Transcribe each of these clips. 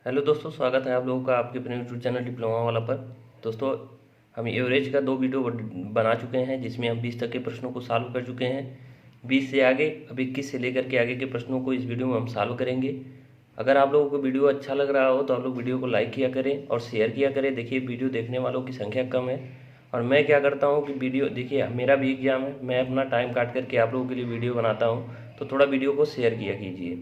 Hello दोस्तों, स्वागत है आप लोगों का आपके अपने यूट्यूब चैनल डिप्लोमा वाला पर। दोस्तों, हम एवरेज का 2 वीडियो बना चुके हैं जिसमें हम 20 तक के प्रश्नों को सॉल्व कर चुके हैं। 20 से आगे अब 21 से लेकर के आगे के प्रश्नों को इस वीडियो में हम सॉल्व करेंगे। अगर आप लोगों को वीडियो अच्छा लग रहा हो तो आप लोग वीडियो को लाइक किया करें और शेयर किया करें। देखिए, वीडियो देखने वालों की संख्या कम है और मैं क्या करता हूँ कि वीडियो देखिए, मेरा भी एग्जाम है, मैं अपना टाइम काट करके आप लोगों के लिए वीडियो बनाता हूँ, तो थोड़ा वीडियो को शेयर किया कीजिए।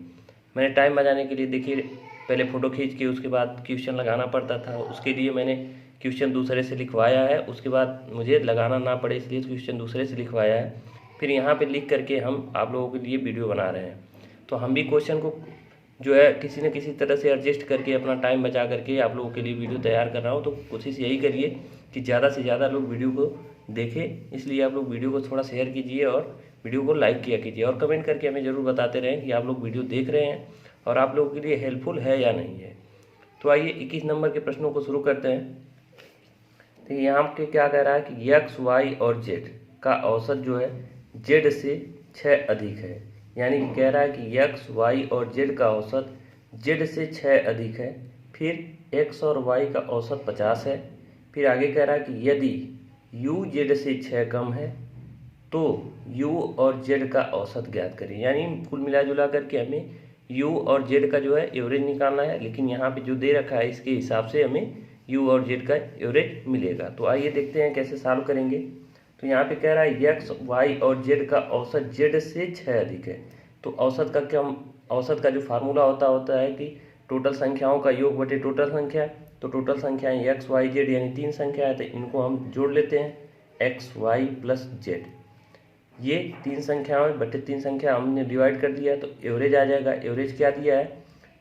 मैंने टाइम बचाने के लिए देखिए पहले फ़ोटो खींच के उसके बाद क्वेश्चन लगाना पड़ता था, उसके लिए मैंने क्वेश्चन दूसरे से लिखवाया है। उसके बाद मुझे लगाना ना पड़े इसलिए क्वेश्चन दूसरे से लिखवाया है। फिर यहाँ पे लिख करके हम आप लोगों के लिए वीडियो बना रहे हैं। तो हम भी क्वेश्चन को जो है किसी न किसी तरह से एडजस्ट करके अपना टाइम बचा करके आप लोगों के लिए वीडियो तैयार कर रहा हूँ। तो कोशिश यही करिए कि ज़्यादा से ज़्यादा लोग वीडियो को देखें, इसलिए आप लोग वीडियो को थोड़ा शेयर कीजिए और वीडियो को लाइक किया कीजिए और कमेंट करके हमें ज़रूर बताते रहें कि आप लोग वीडियो देख रहे हैं और आप लोगों के लिए हेल्पफुल है या नहीं है। तो आइए 21 नंबर के प्रश्नों को शुरू करते हैं। तो यहाँ पे क्या कह रहा है कि एक्स वाई और जेड का औसत जो है जेड से 6 अधिक है। यानी कि कह रहा है कि एक्स वाई और जेड का औसत जेड से 6 अधिक है। फिर एक्स और वाई का औसत 50 है। फिर आगे कह रहा है कि यदि यू जेड से 6 कम है तो यू और जेड का औसत ज्ञात करें। यानी कुल मिला जुला करके हमें यू और जेड का जो है एवरेज निकालना है, लेकिन यहाँ पे जो दे रखा है इसके हिसाब से हमें यू और जेड का एवरेज मिलेगा। तो आइए देखते हैं कैसे सॉल्व करेंगे। तो यहाँ पे कह रहा है एक्स वाई और जेड का औसत जेड से 6 अधिक है। तो औसत का जो फार्मूला होता है कि टोटल संख्याओं का योग बटे टोटल संख्या। तो टोटल संख्याएं एक्स वाई जेड यानी 3 संख्या है, तो इनको हम जोड़ लेते हैं एक्स वाई प्लस जेड। ये 3 संख्याओं बटे 3 संख्या हमने डिवाइड कर दिया तो एवरेज आ जाएगा। एवरेज क्या दिया है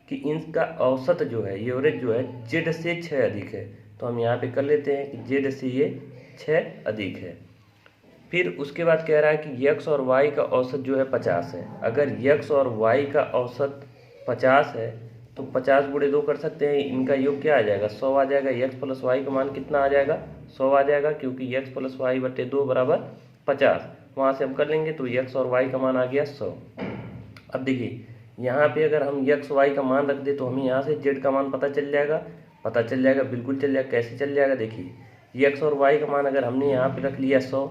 कि इनका औसत जो है एवरेज जो है जेड से 6 अधिक है। तो हम यहाँ पे कर लेते हैं कि जेड से ये 6 अधिक है। फिर उसके बाद कह रहा है कि एक्स और वाई का औसत जो है 50 है। अगर एक्स और वाई का औसत 50 है तो 50 गुणे 2 कर सकते हैं, इनका योग क्या आ जाएगा 100 आ जाएगा। एक्स प्लस वाई का मान कितना आ जाएगा 100 आ जाएगा, क्योंकि एक्स प्लस वाई बटे 2 बराबर 50। वहाँ से हम कर लेंगे तो एक्स और वाई का मान आ गया 100। अब देखिए यहाँ पे अगर हम एक्स वाई का मान रख दे तो हमें यहाँ से जेड का मान पता चल जाएगा, बिल्कुल चल जाएगा। कैसे चल जाएगा देखिए, एक्स और वाई का मान अगर हमने यहाँ पे रख लिया 100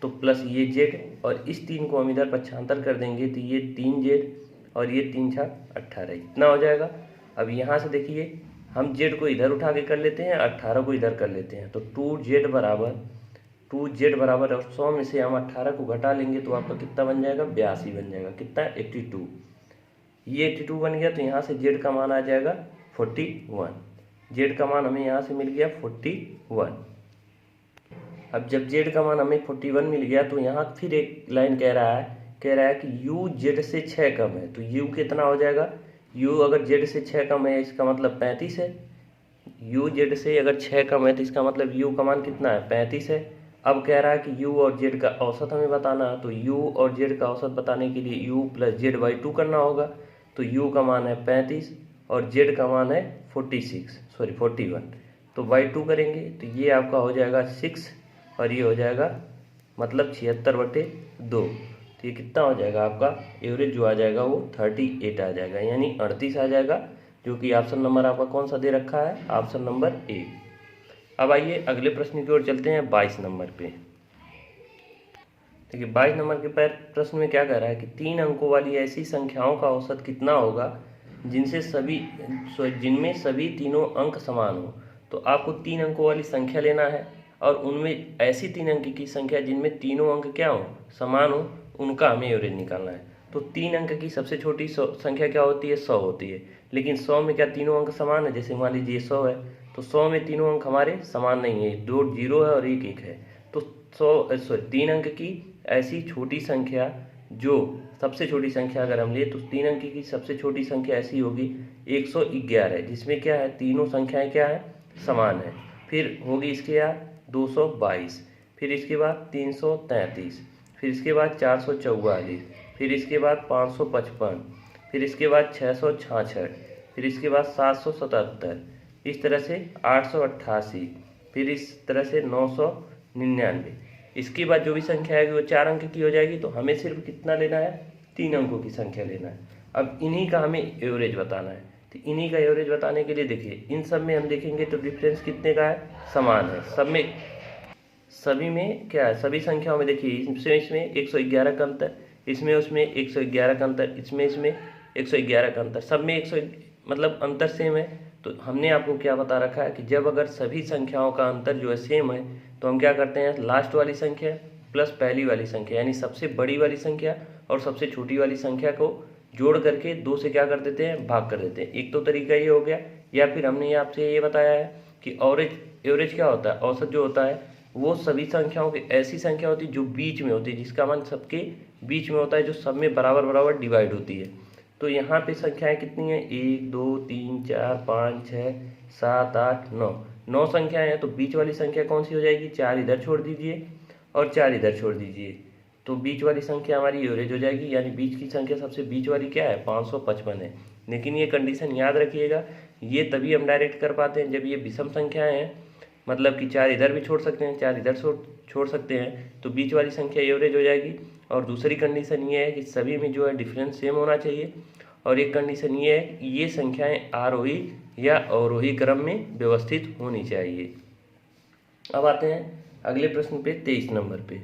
तो प्लस ये जेड और इस 3 को हम इधर पक्षांतर कर देंगे तो ये 3 जेड और ये 3 छा 18 इतना हो जाएगा। अब यहाँ से देखिए हम जेड को इधर उठा के कर लेते हैं, 18 को इधर कर लेते हैं, तो 2z बराबर और 100 में से हम 18 को घटा लेंगे तो आपका कितना बन जाएगा 82 बन जाएगा। कितना 82। ये 82 बन गया तो यहाँ से जेड का मान आ जाएगा 41। जेड का मान हमें यहाँ से मिल गया 41। अब जब जेड का मान हमें 41 मिल गया तो यहाँ फिर एक लाइन कह रहा है कि यू जेड से 6 कम है। तो यू कितना हो जाएगा, यू अगर जेड से 6 कम है इसका मतलब 35 है। यू जेड से अगर 6 कम है तो इसका मतलब यू का मान कितना है 35 है। अब कह रहा है कि यू और जेड का औसत हमें बताना है, तो यू और जेड का औसत बताने के लिए यू प्लस जेड बाई 2 करना होगा। तो यू का मान है 35 और जेड का मान है 41। तो बाई 2 करेंगे तो ये आपका हो जाएगा 6 और ये हो जाएगा मतलब 76/2। तो ये कितना हो जाएगा आपका एवरेज जो आ जाएगा वो 38 आ जाएगा, यानी 38 आ जाएगा, जो कि ऑप्शन नंबर आपका कौन सा दे रखा है ऑप्शन नंबर ए। अब आइए अगले प्रश्न की ओर चलते हैं 22 नंबर पे। देखिए 22 नंबर के प्रश्न में क्या कह रहा है कि 3 अंकों वाली ऐसी संख्याओं का औसत कितना होगा जिनमें सभी तीनों अंक समान हो। तो आपको 3 अंकों वाली संख्या लेना है और उनमें ऐसी 3 अंक की संख्या जिनमें तीनों अंक क्या हो समान हो, उनका हमें एवरेज निकालना है। तो 3 अंक की सबसे छोटी संख्या क्या होती है 100 होती है, लेकिन 100 में क्या तीनों अंक समान है। जैसे मान लीजिए 100 है तो 100 में तीनों अंक हमारे समान नहीं है, 2 0 है और 1 1 है। तो 3 अंक की ऐसी छोटी संख्या जो सबसे छोटी संख्या अगर हम ले तो 3 अंक की सबसे छोटी संख्या ऐसी होगी 111 है, जिसमें क्या है तीनों संख्याएं क्या है समान है। फिर होगी इसके बाद 222, फिर इसके बाद 333, फिर इसके बाद 444, फिर इसके बाद 555, फिर इसके बाद 666, फिर इसके बाद 777, इस तरह से 888, फिर इस तरह से 999। इसके बाद जो भी संख्या आएगी वो 4 अंक की हो जाएगी। तो हमें सिर्फ कितना लेना है 3 अंकों की संख्या लेना है। अब इन्हीं का हमें एवरेज बताना है तो इन्हीं का एवरेज बताने के लिए देखिए इन सब में हम देखेंगे तो डिफरेंस कितने का है, समान है। सब में, सभी में क्या है, सभी संख्याओं में देखिए इसमें 111 का अंतर, इसमें उसमें 111 का अंतर, इसमें 111 का अंतर, सब में 100 मतलब अंतर सेम है। तो हमने आपको क्या बता रखा है कि जब अगर सभी संख्याओं का अंतर जो है सेम है तो हम क्या करते हैं, लास्ट वाली संख्या प्लस पहली वाली संख्या यानी सबसे बड़ी वाली संख्या और सबसे छोटी वाली संख्या को जोड़ करके 2 से क्या कर देते हैं, भाग कर देते हैं। एक तो तरीका ये हो गया, या फिर हमने आपसे ये बताया है कि एवरेज क्या होता है, औसत जो होता है वो सभी संख्याओं की ऐसी संख्या होती है जो बीच में होती है, जिसका मान सबके बीच में होता है, जो सब में बराबर बराबर डिवाइड होती है। तो यहाँ पे संख्याएं कितनी हैं, 1 2 3 4 5 6 7 8 9, 9 संख्याएं हैं। तो बीच वाली संख्या कौन सी हो जाएगी, 4 इधर छोड़ दीजिए और 4 इधर छोड़ दीजिए, तो बीच वाली संख्या हमारी एवरेज हो जाएगी। यानी बीच की संख्या सबसे बीच वाली क्या है, 555 है। लेकिन ये कंडीशन याद रखिएगा, ये तभी हम डायरेक्ट कर पाते हैं जब ये विषम संख्याएं हैं, मतलब कि 4 इधर भी छोड़ सकते हैं, 4 इधर छोड़ सकते हैं, तो बीच वाली संख्या एवरेज हो जाएगी। और दूसरी कंडीशन ये है कि सभी में जो है डिफरेंस सेम होना चाहिए। और एक कंडीशन ये है कि ये संख्याएं आरोही या अवरोही क्रम में व्यवस्थित होनी चाहिए। अब आते हैं अगले प्रश्न पे, 23 नंबर पे।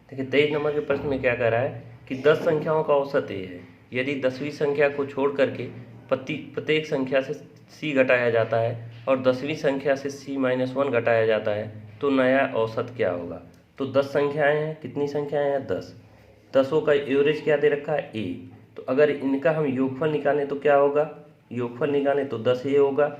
देखिए 23 नंबर के प्रश्न में क्या कह रहा है कि 10 संख्याओं का औसत ए है। यदि 10वीं संख्या को छोड़ करके प्रत्येक संख्या से c घटाया जाता है और 10वीं संख्या से c-1 घटाया जाता है तो नया औसत क्या होगा। तो 10 संख्याएं हैं, कितनी संख्याएं हैं, 10। 10 का एवरेज क्या दे रखा है, a। तो अगर इनका हम योगफल निकालें तो क्या होगा, योगफल निकालें तो 10a होगा,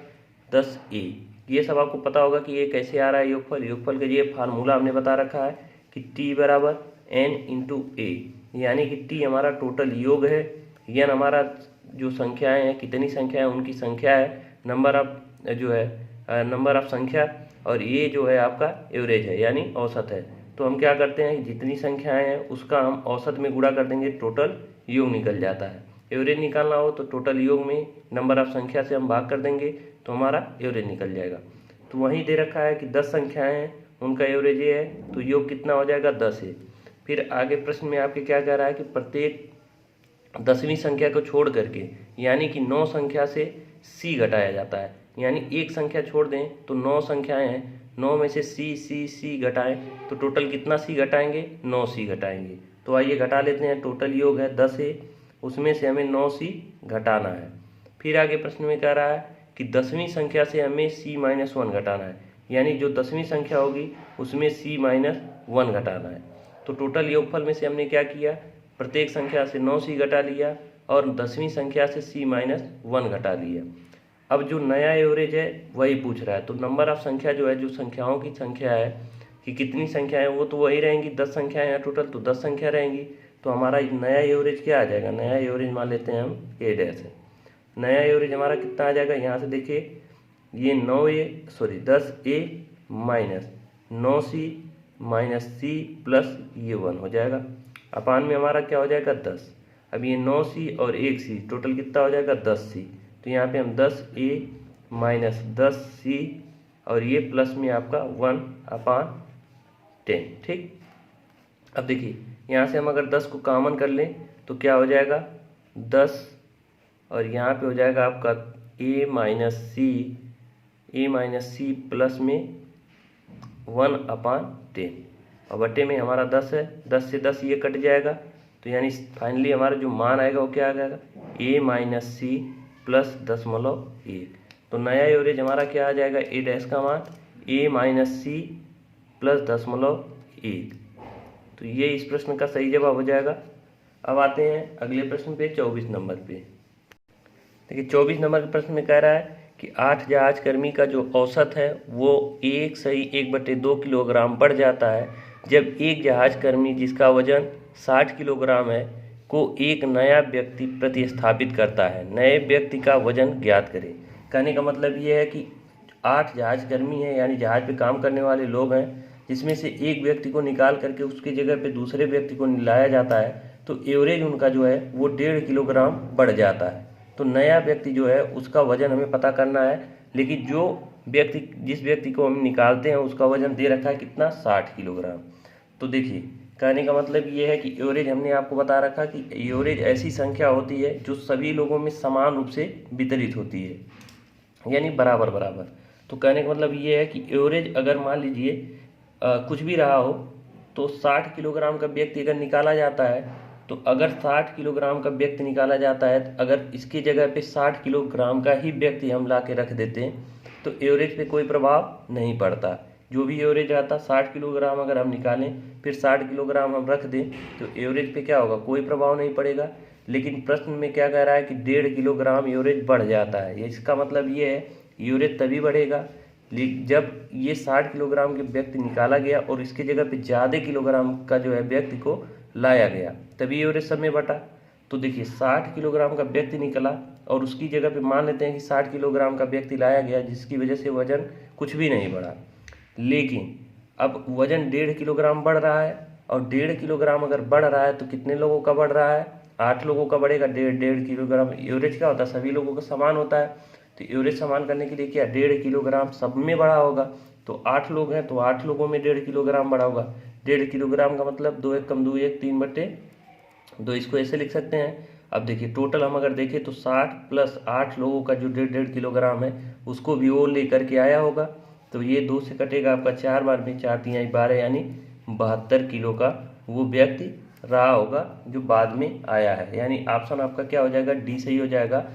10a। ये सब आपको पता होगा कि ये कैसे आ रहा है योगफल। योगफल का ये फार्मूला हमने बता रखा है कि t बराबर n इंटू ए, यानी कि t हमारा टोटल योग है, n हमारा जो संख्याएं हैं, कितनी संख्या है उनकी संख्या है, नंबर ऑफ संख्या, और ये जो है आपका एवरेज है यानी औसत है। तो हम क्या करते हैं, जितनी संख्याएं हैं उसका हम औसत में गुणा कर देंगे, टोटल योग निकल जाता है। एवरेज निकालना हो तो टोटल योग में नंबर ऑफ संख्या से हम भाग कर देंगे तो हमारा एवरेज निकल जाएगा। तो वहीं दे रखा है कि 10 संख्याएं हैं, उनका एवरेज ये है, तो योग कितना हो जाएगा, 10 है। फिर आगे प्रश्न में आपके क्या कह रहा है कि प्रत्येक 10वीं संख्या को छोड़ करके यानी कि 9 संख्या से c घटाया जाता है। यानी एक संख्या छोड़ दें तो 9 संख्याएं हैं, 9 में से c घटाएं तो टोटल कितना c घटाएंगे, 9c घटाएंगे। तो आइए घटा लेते हैं, टोटल योग है 10 है, उसमें से हमें 9c घटाना है। फिर आगे प्रश्न में कह रहा है कि 10वीं संख्या से हमें c-1 घटाना है, यानी जो 10वीं संख्या होगी उसमें c-1 घटाना है। तो टोटल योगफल में से हमने क्या किया, प्रत्येक संख्या से 9c घटा लिया और 10वीं संख्या से c-1 घटा लिया। अब जो नया एवरेज है वही पूछ रहा है। तो नंबर ऑफ संख्या जो है, जो संख्याओं की संख्या है कि कितनी संख्या है, वो तो वही रहेंगी, 10 संख्याएं हैं टोटल, तो 10 संख्या रहेंगी। तो हमारा नया एवरेज क्या आ जाएगा, नया एवरेज मान लेते हैं हम a डैश है। नया एवरेज हमारा कितना आ जाएगा, यहाँ से देखिए ये 10a minus 9c minus c plus ये 1 हो जाएगा। अपान में हमारा क्या हो जाएगा, 10। अब ये 9c और 1c टोटल कितना हो जाएगा, 10c। तो यहाँ पे हम 10a माइनस 10c और ये प्लस में आपका 1/10, ठीक। अब देखिए यहाँ से हम अगर 10 को कॉमन कर लें तो क्या हो जाएगा, 10 और यहाँ पे हो जाएगा आपका a माइनस c प्लस में 1/10 और बटे में हमारा 10 है, 10 से 10 ये कट जाएगा। तो यानी फाइनली हमारा जो मान आएगा वो क्या आ जाएगा, a माइनस c प्लस 10.1। तो नया एवरेज हमारा क्या आ जाएगा, a डैश का मान a माइनस c प्लस 10.1। तो ये इस प्रश्न का सही जवाब हो जाएगा। अब आते हैं अगले प्रश्न पे, 24 नंबर पे। देखिए 24 नंबर के प्रश्न में कह रहा है कि 8 जहाज कर्मी का जो औसत है वो 1/2 किलोग्राम बढ़ जाता है जब एक जहाज कर्मी जिसका वजन 60 किलोग्राम है को एक नया व्यक्ति प्रतिस्थापित करता है। नए व्यक्ति का वजन ज्ञात करें। कहने का मतलब ये है कि 8 जहाज कर्मी हैं, यानी जहाज पे काम करने वाले लोग हैं, जिसमें से एक व्यक्ति को निकाल करके उसकी जगह पे दूसरे व्यक्ति को लाया जाता है, तो एवरेज उनका जो है वो 1.5 किलोग्राम बढ़ जाता है। तो नया व्यक्ति जो है उसका वजन हमें पता करना है, लेकिन जिस व्यक्ति को हम निकालते हैं उसका वजन दे रखा है कितना, 60 किलोग्राम। तो देखिए कहने का मतलब ये है कि एवरेज हमने आपको बता रखा कि एवरेज ऐसी संख्या होती है जो सभी लोगों में समान रूप से वितरित होती है, यानी बराबर बराबर। तो कहने का मतलब ये है कि एवरेज अगर मान लीजिए कुछ भी रहा हो, तो 60 किलोग्राम का व्यक्ति अगर निकाला जाता है, तो अगर 60 किलोग्राम का व्यक्ति निकाला जाता है, अगर इसकी जगह पे 60 किलोग्राम का ही व्यक्ति हम ला के रख देते हैं, तो एवरेज पे कोई प्रभाव नहीं पड़ता। जो भी एवरेज रहता 60 किलोग्राम अगर हम निकालें फिर 60 किलोग्राम हम रख दें, तो एवरेज पे क्या होगा, कोई प्रभाव नहीं पड़ेगा। लेकिन प्रश्न में क्या कह रहा है कि 1.5 किलोग्राम एवरेज बढ़ जाता है। इसका मतलब ये है एवरेज तभी बढ़ेगा जब ये 60 किलोग्राम के व्यक्ति निकाला गया और इसकी जगह पे ज़्यादा किलोग्राम का जो है व्यक्ति को लाया गया, तभी एवरेज सब में बटा। तो देखिए 60 किलोग्राम का व्यक्ति निकला और उसकी जगह पे मान लेते हैं कि 60 किलोग्राम का व्यक्ति लाया गया, जिसकी वजह से वजन कुछ भी नहीं बढ़ा। लेकिन अब वजन 1.5 किलोग्राम बढ़ रहा है, और 1.5 किलोग्राम अगर बढ़ रहा है तो कितने लोगों का बढ़ रहा है, 8 लोगों का बढ़ेगा। 1.5 किलोग्राम एवरेज क्या होता है, सभी लोगों का समान होता है। तो एवरेज समान करने के लिए क्या 1.5 किलोग्राम सब में बढ़ा होगा। तो 8 लोग हैं तो 8 लोगों में 1.5 किलोग्राम बढ़ा होगा। 1.5 किलोग्राम का मतलब 2 1 कम 2 1 3/2, इसको ऐसे लिख सकते हैं। अब देखिए टोटल हम अगर देखें तो 60 प्लस 8 लोगों का जो 1.5 किलोग्राम है उसको भी वो लेकर के आया होगा। तो ये 2 से कटेगा आपका 4 बार में, 4 3 12, यानी 72 किलो का वो व्यक्ति रहा होगा जो बाद में आया है। यानी ऑप्शन आपका क्या हो जाएगा, डी सही हो जाएगा।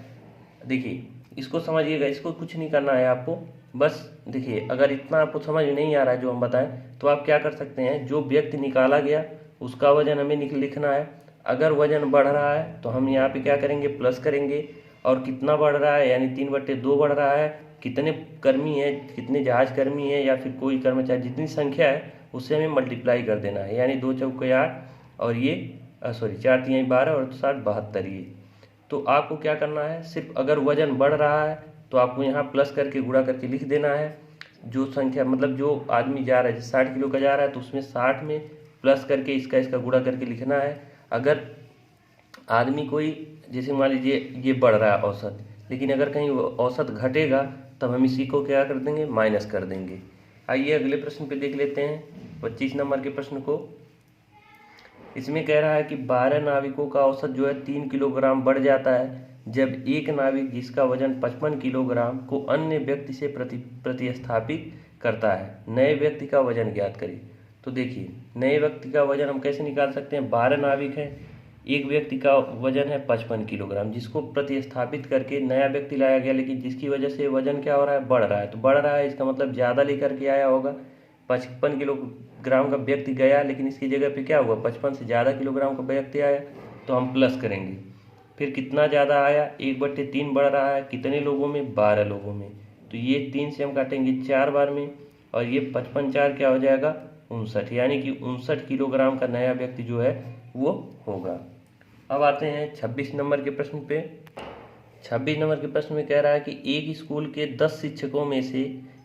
देखिए इसको समझिएगा, इसको कुछ नहीं करना है आपको, बस देखिए अगर इतना आपको समझ नहीं आ रहा है जो हम बताएं, तो आप क्या कर सकते हैं, जो व्यक्ति निकाला गया उसका वजन हमें लिखना है। अगर वजन बढ़ रहा है तो हम यहाँ पे क्या करेंगे, प्लस करेंगे। और कितना बढ़ रहा है, यानी 3/2 बढ़ रहा है, कितने कर्मी है, कितने जहाज कर्मी है या फिर कोई कर्मचारी, जितनी संख्या है उससे हमें मल्टीप्लाई कर देना है। यानी 2 चौके 8 और ये 4 3 12 और 7 72 ये। तो आपको क्या करना है, सिर्फ अगर वजन बढ़ रहा है तो आपको यहाँ प्लस करके गुणा करके लिख देना है। जो संख्या मतलब जो आदमी जा रहा है, 60 किलो का जा रहा है तो उसमें 60 में प्लस करके इसका गुणा करके लिखना है। अगर आदमी कोई, जैसे मान लीजिए ये बढ़ रहा है औसत, लेकिन अगर कहीं औसत घटेगा तब हम इसी को क्या कर देंगे, माइनस कर देंगे। आइए अगले प्रश्न पे देख लेते हैं, 25 नंबर के प्रश्न को। इसमें कह रहा है कि 12 नाविकों का औसत जो है 3 किलोग्राम बढ़ जाता है जब एक नाविक जिसका वजन 55 किलोग्राम को अन्य व्यक्ति से प्रतिस्थापित करता है। नए व्यक्ति का वजन ज्ञात करें। तो देखिए नए व्यक्ति का वजन हम कैसे निकाल सकते हैं, 12 नाविक हैं, एक व्यक्ति का वजन है 55 किलोग्राम, जिसको प्रतिस्थापित करके नया व्यक्ति लाया गया, लेकिन जिसकी वजह से वजन क्या हो रहा है, बढ़ रहा है। तो बढ़ रहा है इसका मतलब ज़्यादा लेकर के आया होगा। 55 किलोग्राम का व्यक्ति गया, लेकिन इसकी जगह पे क्या हुआ, 55 से ज़्यादा किलोग्राम का व्यक्ति आया, तो हम प्लस करेंगे। फिर कितना ज़्यादा आया, 1/3 बढ़ रहा है, कितने लोगों में, 12 लोगों में। तो ये 3 से हम काटेंगे 4 बार में, और ये 55 4 क्या हो जाएगा, 59, यानी कि 59 किलोग्राम का नया व्यक्ति जो है वो होगा। अब आते हैं 26 नंबर के प्रश्न पे। 26 नंबर के प्रश्न में कह रहा है कि एक स्कूल के 10 शिक्षकों में से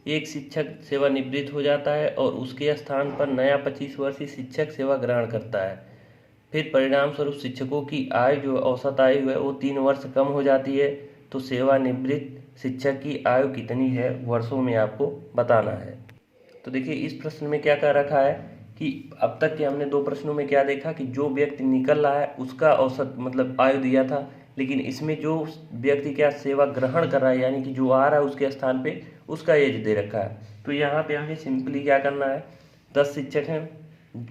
एक शिक्षक सेवानिवृत्त हो जाता है और उसके स्थान पर नया 25 वर्षीय शिक्षक सेवा ग्रहण करता है। फिर परिणाम स्वरूप शिक्षकों की आयु जो औसत आयु है वो 3 वर्ष कम हो जाती है। तो सेवानिवृत्त शिक्षक की आयु कितनी है वर्षों में, आपको बताना है। तो देखिए इस प्रश्न में क्या कह रखा है कि अब तक के हमने 2 प्रश्नों में क्या देखा कि जो व्यक्ति निकल रहा है उसका औसत मतलब आयु दिया था, लेकिन इसमें जो व्यक्ति क्या सेवा ग्रहण कर रहा है, यानी कि जो आ रहा है उसके स्थान पे उसका एज दे रखा है। तो यहाँ पे हमें सिंपली क्या करना है, 10 शिक्षक हैं,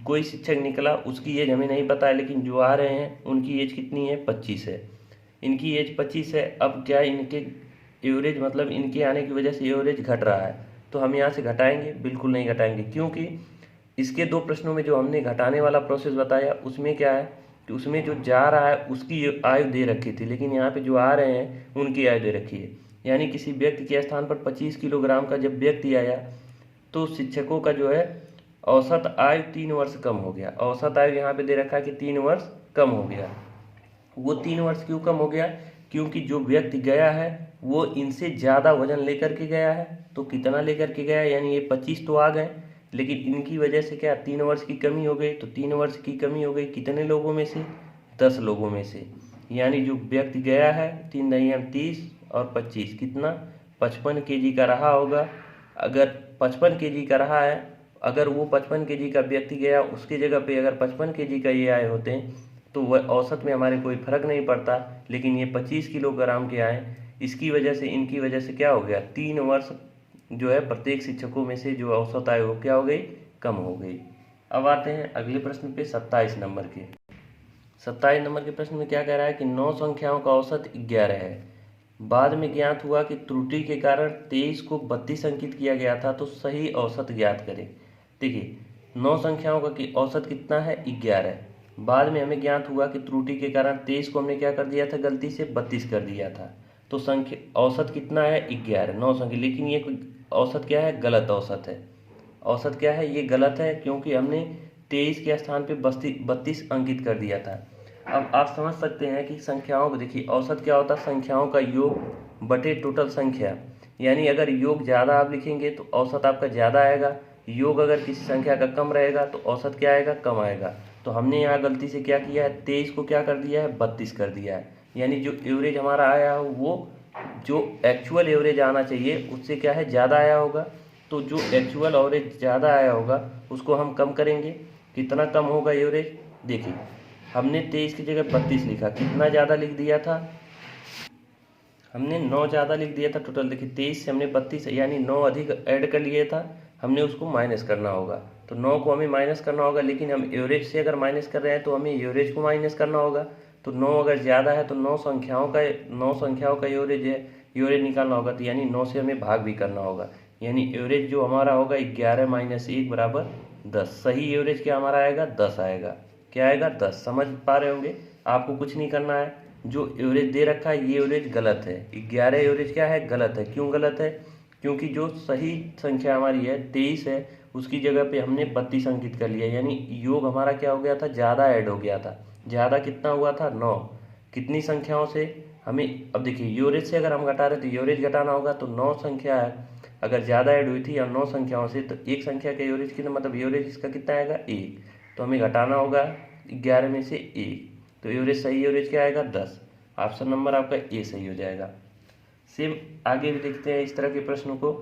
कोई शिक्षक निकला उसकी एज हमें नहीं पता है, लेकिन जो आ रहे हैं उनकी एज कितनी है, 25 है। इनकी एज 25 है। अब क्या इनके एवरेज मतलब इनके आने की वजह से एवरेज घट रहा है, तो हम यहाँ से घटाएंगे, बिल्कुल नहीं घटाएंगे, क्योंकि इसके 2 प्रश्नों में जो हमने घटाने वाला प्रोसेस बताया उसमें क्या है कि उसमें जो जा रहा है उसकी आयु दे रखी थी, लेकिन यहाँ पे जो आ रहे हैं उनकी आयु दे रखी है। यानी किसी व्यक्ति के स्थान पर 25 किलोग्राम का जब व्यक्ति आया तो शिक्षकों का जो है औसत आयु 3 वर्ष कम हो गया। औसत आयु यहाँ पे दे रखा है कि 3 वर्ष कम हो गया। वो 3 वर्ष क्यों कम हो गया, क्योंकि जो व्यक्ति गया है वो इनसे ज़्यादा वजन लेकर के गया है। तो कितना लेकर के गया, यानी ये 25 तो आ गए, लेकिन इनकी वजह से क्या 3 वर्ष की कमी हो गई। तो 3 वर्ष की कमी हो गई कितने लोगों में से, 10 लोगों में से। यानी जो व्यक्ति गया है 3 दूनी 30 और 25 कितना 55 kg का रहा होगा। अगर 55 kg का रहा है अगर वो 55 kg का व्यक्ति गया, उसकी जगह पे अगर 55 kg का ये आए होते तो वह औसत में हमारे कोई फर्क नहीं पड़ता, लेकिन ये 25 किलोग्राम के आए, इसकी वजह से इनकी वजह से क्या हो गया, 3 वर्ष जो है प्रत्येक शिक्षकों में से जो औसत आए वो क्या हो गई, कम हो गई। अब आते हैं अगले प्रश्न पे 27 नंबर के। 27 नंबर के प्रश्न में क्या कह रहा है कि 9 संख्याओं का औसत 11 है। बाद में ज्ञात हुआ कि त्रुटि के कारण 23 को 32 अंकित किया गया था, तो सही औसत ज्ञात करें। देखिए 9 संख्याओं का औसत कितना है, 11। बाद में हमें ज्ञात हुआ कि त्रुटि के कारण 23 को हमने क्या कर दिया था, गलती से 32 कर दिया था, तो संख्या औसत कितना है, 11। 9 संख्या, लेकिन ये औसत क्या है, गलत औसत है। औसत क्या है, ये गलत है, क्योंकि हमने 23 के स्थान पे 32 अंकित कर दिया था। अब आप समझ सकते हैं कि संख्याओं को देखिए, औसत क्या होता है, संख्याओं का योग बटे टोटल संख्या, यानी अगर योग ज़्यादा आप लिखेंगे तो औसत आपका ज़्यादा आएगा, योग अगर किसी संख्या का कम रहेगा तो औसत क्या आएगा, कम आएगा। तो हमने यहाँ गलती से क्या किया है, 23 को क्या कर दिया है, 32 कर दिया है, यानी जो एवरेज हमारा आया हो वो जो एक्चुअल एवरेज आना चाहिए उससे क्या है, ज़्यादा आया होगा। तो जो एक्चुअल एवरेज ज़्यादा आया होगा उसको हम कम करेंगे। कितना कम होगा एवरेज, देखिए हमने 23 की जगह 32 लिखा, कितना ज़्यादा लिख दिया था, हमने 9 ज़्यादा लिख दिया था टोटल। देखिए 23 से हमने 32 यानी 9 अधिक ऐड कर लिए था, हमने उसको माइनस करना होगा, तो 9 को हमें माइनस करना होगा, लेकिन हम एवरेज से अगर माइनस कर रहे हैं तो हमें एवरेज को माइनस करना होगा। तो 9 अगर ज़्यादा है तो 9 संख्याओं का एवरेज है, एवरेज निकालना होगा, तो यानी 9 से हमें भाग भी करना होगा, यानी एवरेज जो हमारा होगा 11 - 1 बराबर 10। सही एवरेज क्या हमारा आएगा, 10 आएगा। क्या आएगा, 10। समझ पा रहे होंगे, आपको कुछ नहीं करना है, जो एवरेज दे रखा है ये एवरेज गलत है, 11 एवरेज क्या है, गलत है। क्यों गलत है, क्योंकि जो सही संख्या हमारी है 23 है, उसकी जगह पे हमने 32 अंकित कर लिया, यानी योग हमारा क्या हो गया था, ज़्यादा ऐड हो गया था। ज़्यादा कितना हुआ था, 9। कितनी संख्याओं से हमें, अब देखिए एवरेज से अगर हम घटा रहे तो एवरेज घटाना होगा, तो 9 संख्या है अगर ज़्यादा ऐड हुई थी या 9 संख्याओं से, तो एक संख्या का एवरेज कितना, मतलब एवरेज इसका कितना आएगा, 1। तो हमें घटाना होगा 11 में से 1, तो एवरेज सही एवरेज क्या आएगा, 10। ऑप्शन नंबर आपका ए सही हो जाएगा। सेम आगे भी देखते हैं इस तरह के प्रश्नों को।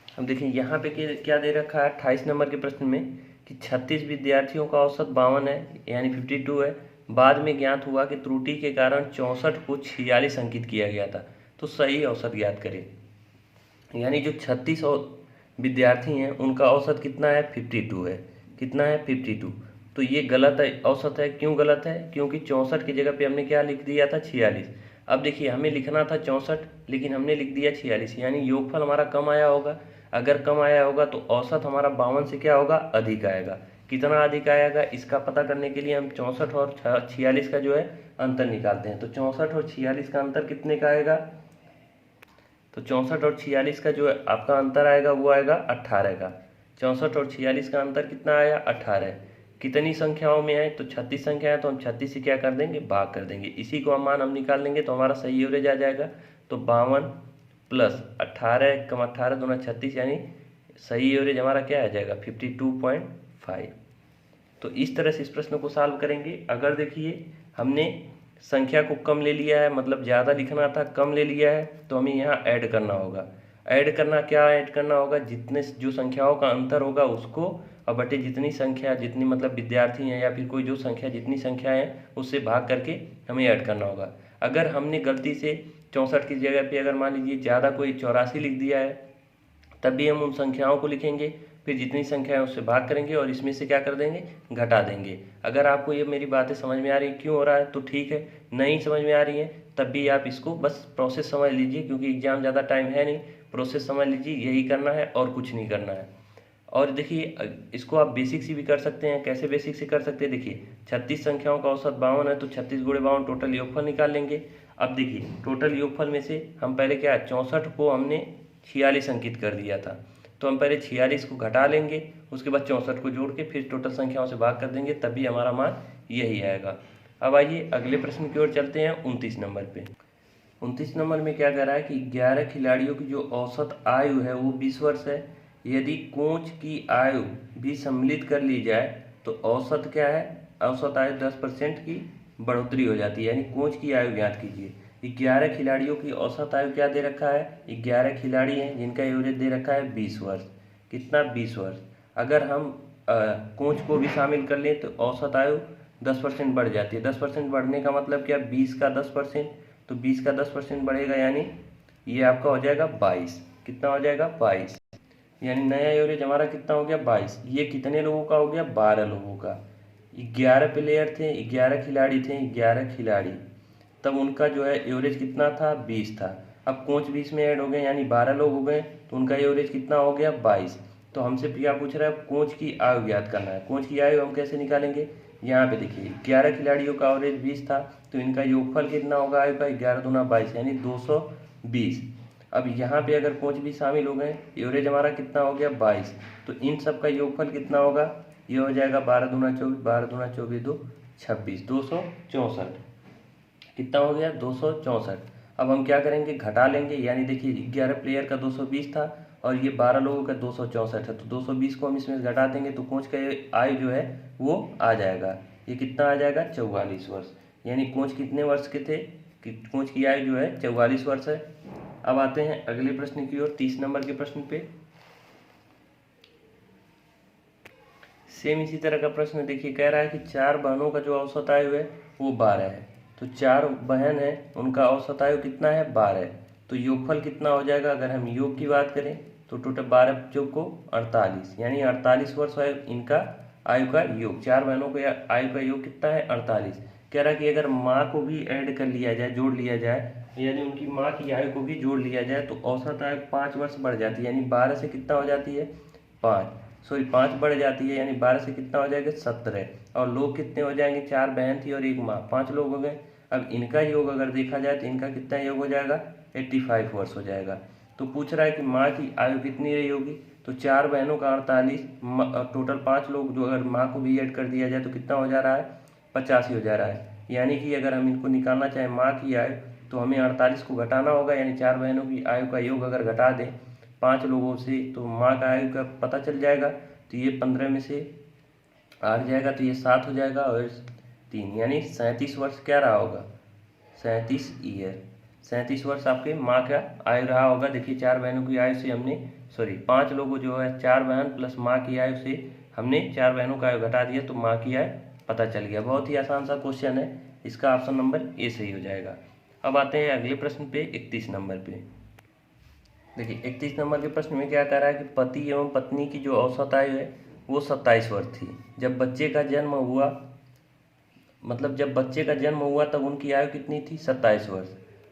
हम देखिए यहाँ पे क्या दे रखा है 28 नंबर के प्रश्न में कि 36 विद्यार्थियों का औसत 52 है, यानी 52 है। बाद में ज्ञात हुआ कि त्रुटि के कारण 64 को 46 अंकित किया गया था, तो सही औसत ज्ञात करें। यानी जो 36 विद्यार्थी हैं उनका औसत कितना है, 52 है। कितना है, 52। तो ये गलत है, औसत है। क्यों गलत है, क्योंकि 64 की जगह पे हमने क्या लिख दिया था, 46। अब देखिए हमें लिखना था 64, लेकिन हमने लिख दिया 46, यानी योगफल हमारा कम आया होगा। अगर कम आया होगा तो औसत हमारा 52 से क्या होगा, अधिक आएगा। कितना अधिक आएगा, इसका पता करने के लिए हम 64 और 46 का जो है अंतर निकालते हैं। तो 64 और 46 का अंतर कितने का आएगा, तो 64 और 46 का जो है आपका अंतर आएगा वो आएगा 18 का। 64 और 46 का अंतर कितना आया, 18। कितनी संख्याओं में है, तो 36 संख्या है, तो हम 36 से क्या कर देंगे, भाग कर देंगे। इसी को हम मान हम निकाल लेंगे तो हमारा सही एवरेज आ जाएगा। तो 52 + 18 कम 18 दूना 36, यानी सही एवरेज हमारा क्या आ जाएगा, 52.5। तो इस तरह से इस प्रश्न को सॉल्व करेंगे। अगर देखिए हमने संख्या को कम ले लिया है, मतलब ज़्यादा लिखना था, कम ले लिया है, तो हमें यहाँ ऐड करना होगा। ऐड करना क्या ऐड करना होगा, जितने जो संख्याओं का अंतर होगा उसको और बटे जितनी संख्या, जितनी मतलब विद्यार्थी हैं या फिर कोई जो संख्या, जितनी संख्या है उससे भाग करके हमें ऐड करना होगा। अगर हमने गलती से 64 की जगह पे अगर मान लीजिए ज़्यादा कोई 84 लिख दिया है, तब भी हम उन संख्याओं को लिखेंगे, फिर जितनी संख्या है उससे भाग करेंगे और इसमें से क्या कर देंगे, घटा देंगे। अगर आपको ये मेरी बातें समझ में आ रही है, क्यों हो रहा है, तो ठीक है। नहीं समझ में आ रही है तब भी आप इसको बस प्रोसेस समझ लीजिए, क्योंकि एग्जाम ज़्यादा टाइम है नहीं। प्रोसेस समझ लीजिए, यही करना है और कुछ नहीं करना है। और देखिए इसको आप बेसिक से भी कर सकते हैं। कैसे बेसिक से कर सकते हैं, देखिए 36 संख्याओं का औसत 52 है, तो 36 × 52 टोटल योगफल निकाल लेंगे। अब देखिए टोटल योगफल में से हम पहले क्या है, 64 को हमने 46 अंकित कर दिया था, तो हम पहले 46 को घटा लेंगे, उसके बाद 64 को जोड़ के फिर टोटल संख्याओं से भाग कर देंगे, तभी हमारा मान यही आएगा। अब आइए अगले प्रश्न की ओर चलते हैं 29 नंबर पे। 29 नंबर में क्या कह रहा है कि 11 खिलाड़ियों की जो औसत आयु है वो 20 वर्ष है। यदि कोच की आयु भी सम्मिलित कर ली जाए तो औसत क्या है, औसत आयु 10% की बढ़ोतरी हो जाती है, यानी कोच की आयु ज्ञात कीजिए। 11 खिलाड़ियों की औसत आयु क्या दे रखा है, 11 खिलाड़ी हैं जिनका एवरेज दे रखा है 20 वर्ष। कितना, 20 वर्ष। अगर हम कोच को भी शामिल कर लें तो औसत आयु 10% बढ़ जाती है। 10% बढ़ने का मतलब क्या, 20 का 10%, तो 20 का 10% बढ़ेगा यानी ये आपका हो जाएगा 22। कितना हो जाएगा, 22। यानी नया एवरेज हमारा कितना हो गया, 22। ये कितने लोगों का हो गया, 12 लोगों का। 11 प्लेयर थे, 11 खिलाड़ी थे, 11 खिलाड़ी, तब उनका जो है एवरेज कितना था, 20 था। अब कोच 20 में ऐड हो गए यानी 12 लोग हो गए, तो उनका एवरेज कितना हो गया, 22। तो हमसे क्या पूछ रहा है, कोच की आयु ज्ञात करना है। कोच की आयु हम कैसे निकालेंगे, यहाँ पे देखिए 11 खिलाड़ियों का एवरेज 20 था, तो इनका योगफल कितना होगा आयु का, 11 दूना 22 यानी 220। अब यहाँ पे अगर कोच भी शामिल हो गए, एवरेज हमारा कितना हो गया, 22, तो इन सब का योगफल कितना होगा, ये हो जाएगा 12 दूना 24, 12 दूना 24 दो 26, 264। कितना हो गया, 264। अब हम क्या करेंगे, घटा लेंगे, यानी देखिए 11 प्लेयर का 220 था और ये 12 लोगों का 264 है, तो 220 को हम इसमें घटा देंगे तो कोच का आयु जो है वो आ जाएगा। ये कितना आ जाएगा, 44 वर्ष। यानी कोच कितने वर्ष के थे, कि कोच की आयु जो है 44 वर्ष है। अब आते हैं अगले प्रश्न की ओर, 30 नंबर के प्रश्न पे। सेम इसी तरह का प्रश्न देखिए, कह रहा है कि 4 बहनों का जो औसत आयु है वो 12 है। तो 4 बहन है, उनका औसत आयु कितना है, 12 है। तो योगफल कितना हो जाएगा, अगर हम योग की बात करें तो टोटल 12 योग को 48, यानी 48 वर्ष है इनका आयु का योग। 4 बहनों के आयु का योग कितना है, 48। कह रहा है कि अगर माँ को भी ऐड कर लिया जाए, जोड़ लिया जाए, यानी उनकी माँ की आयु को भी जोड़ लिया जाए, तो औसत आयु 5 वर्ष बढ़ जाती है। यानी 12 से कितना हो जाती है, 5 बढ़ जाती है, यानी 12 से कितना हो जाएगा, 17। और लोग कितने हो जाएंगे, 4 बहन थी और 1 माँ, 5 लोग हो गए। अब इनका योग अगर देखा जाए तो इनका कितना योग हो जाएगा, 85 वर्ष हो जाएगा। तो पूछ रहा है कि माँ की आयु कितनी रही होगी, तो 4 बहनों का 48, टोटल 5 लोग जो अगर माँ को भी ऐड कर दिया जाए तो कितना हो जा रहा है, 85 हो जा रहा है। यानी कि अगर हम इनको निकालना चाहें माँ की आयु, तो हमें 48 को घटाना होगा, यानी 4 बहनों की आयु का योग अगर घटा दें 5 लोगों से तो माँ का आयु का पता चल जाएगा। तो ये 15 में से 8 जाएगा तो ये 7 हो जाएगा और 3 यानी 37 वर्ष क्या रहा होगा, 37 ईयर, 37 वर्ष आपके माँ का आयु रहा होगा। देखिए 4 बहनों की आयु से हमने 5 लोगों जो है 4 बहन प्लस माँ की आयु से हमने 4 बहनों का आयु घटा दिया तो माँ की आयु पता चल गया। बहुत ही आसान सा क्वेश्चन है, इसका ऑप्शन नंबर ए सही हो जाएगा। अब आते हैं अगले प्रश्न पे, 31 नंबर पे। देखिए 31 नंबर के प्रश्न में क्या कह रहा है कि पति एवं पत्नी की जो औसत आयु है वो 27 वर्ष थी। जब बच्चे का जन्म हुआ, मतलब जब बच्चे का जन्म हुआ तब उनकी आयु कितनी थी, 27 वर्ष।